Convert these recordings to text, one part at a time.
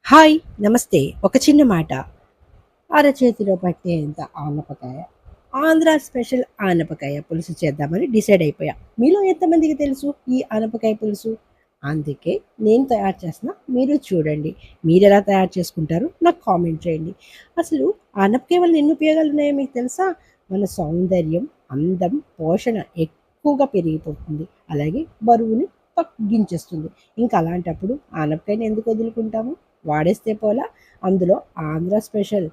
Hi! నమస్తే. ఒక చిన్న మాట. అరచేతిలో పట్టేంత ఆనపకాయ. ఆంధ్ర స్పెషల్ ఆనపకాయ పులుసు చేద్దామని డిసైడ్ అయిపోయా. మీలో ఎంతమందికి తెలుసు ఈ ఆనపకాయ పులుసు? అందుకే నేను తయారు చేస్తున్నా. మీరు చూడండి. మీరెలా తయారు చేసుకుంటారో నాకు కామెంట్ చేయండి. అసలు ఆనపకాయ వల్ల ఎన్ని ఉపయోగాలున్నాయో మీకు తెలుసా? మన సౌందర్యం, అందం, పోషణ ఎక్కువగా పెరిగిపోతుంది. అలాగే బరువుని తగ్గించేస్తుంది. ఇంకా అలాంటప్పుడు ఆనపకాయని ఎందుకు వదులుకుంటాము? వాడేస్తే పోలా. అందులో ఆంధ్ర స్పెషల్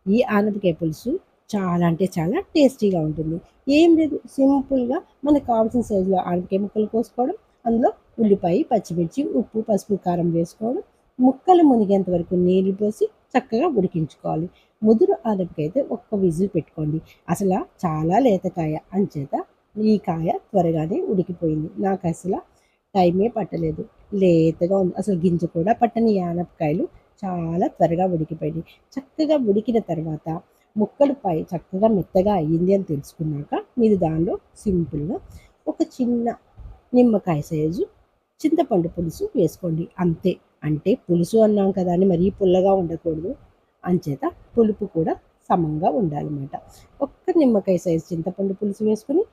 ఈ ఆనపకాయ పులుసు చాలా అంటే చాలా టేస్టీగా ఉంటుంది. ఏం లేదు, సింపుల్గా మనకు కావాల్సిన సైజులో ఆనపకాయ ముక్కలు కోసుకోవడం, అందులో ఉల్లిపాయ, పచ్చిమిర్చి, ఉప్పు, పసుపు, కారం వేసుకోవడం, ముక్కలు మునిగేంత వరకు నీళ్ళు పోసి చక్కగా ఉడికించుకోవాలి. ముదురు ఆనపకాయ అయితే ఒక్క విజిల్ పెట్టుకోండి. అసలు చాలా లేతకాయ అంచేత ఈ కాయ త్వరగానే ఉడికిపోయింది. నాకు అసలు టైమే పట్టలేదు. లేతగా ఉంది. అసలు గింజ కూడా పట్టని ఈ ఆనపకాయలు చాలా త్వరగా ఉడికిపోయినాయి. చక్కగా ఉడికిన తర్వాత ముక్కలు చక్కగా మెత్తగా అయ్యింది అని తెలుసుకున్నాక మీరు దానిలో సింపుల్గా ఒక చిన్న నిమ్మకాయ సైజు చింతపండు పులుసు వేసుకోండి. అంతే. అంటే పులుసు అన్నాం కదా అని మరీ పుల్లగా ఉండకూడదు. అంచేత పులుపు కూడా సమంగా ఉండాలన్నమాట. ఒక్క నిమ్మకాయ సైజు చింతపండు పులుసు వేసుకొని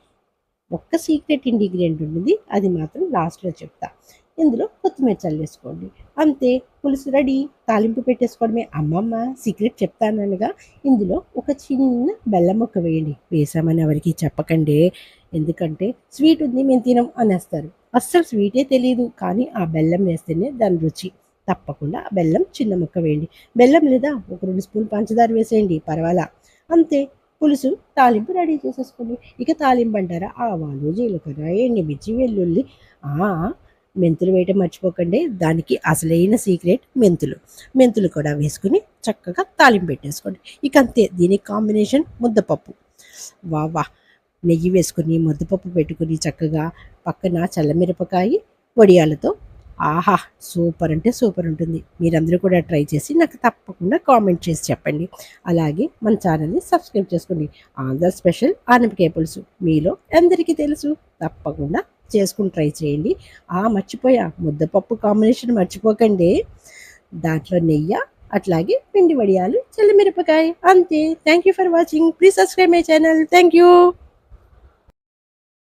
ఒక్క సీక్రెట్ ఇంగ్రీడియంట్ ఉంటుంది, అది మాత్రం లాస్ట్లో చెప్తా. ఇందులో కొత్తిమీర చల్లేసుకోండి. అంతే, పులుసు రెడీ. తాలింపు పెట్టేసుకోవడమే. అమ్మమ్మ సీక్రెట్ చెప్తాననగా ఇందులో ఒక చిన్న బెల్లం ముక్క వేయండి. వేసామని ఎవరికి చెప్పకండి, ఎందుకంటే స్వీట్ ఉంది మేము తినం అనేస్తారు. అస్సలు స్వీటే తెలియదు, కానీ ఆ బెల్లం వేస్తేనే దాని రుచి. తప్పకుండా ఆ బెల్లం చిన్న ముక్క వేయండి. బెల్లం లేదా ఒక 2 స్పూన్ పంచదార వేసేయండి, పర్వాలా. అంతే, పులుసు తాలింపు రెడీ చేసేసుకోండి. ఇక తాలింపు అంటారా, ఆవాలు, జీలకర్ర, ఎండుమిర్చి, వెల్లుల్లి, ఆ మెంతులు వేయటం మర్చిపోకండి. దానికి అసలైన సీక్రెట్ మెంతులు. మెంతులు కూడా వేసుకుని చక్కగా తాలింపు పెట్టేసుకోండి. ఇక అంతే, దీనికి కాంబినేషన్ ముద్దపప్పు. వా వా! నెయ్యి వేసుకొని ముద్దపప్పు పెట్టుకుని చక్కగా పక్కన చల్లమిరపకాయ వడియాలతో, ఆహా! సూపర్ అంటే సూపర్ ఉంటుంది. మీరందరూ కూడా ట్రై చేసి నాకు తప్పకుండా కామెంట్ చేసి చెప్పండి. అలాగే మన ఛానల్ని సబ్స్క్రైబ్ చేసుకోండి. ఆంధ్ర స్పెషల్ ఆనపకాయ పులుసు మీలో ఎందరికీ తెలుసు? తప్పకుండా చేసుకుని ట్రై చేయండి. మర్చిపోయా, ముద్దపప్పు కాంబినేషన్ మర్చిపోకండి. దాంట్లో నెయ్యి, అట్లాగే పిండి వడియాలు, చల్లమిరపకాయ. అంతే. Thank you for watching. Please subscribe my channel. Thank you.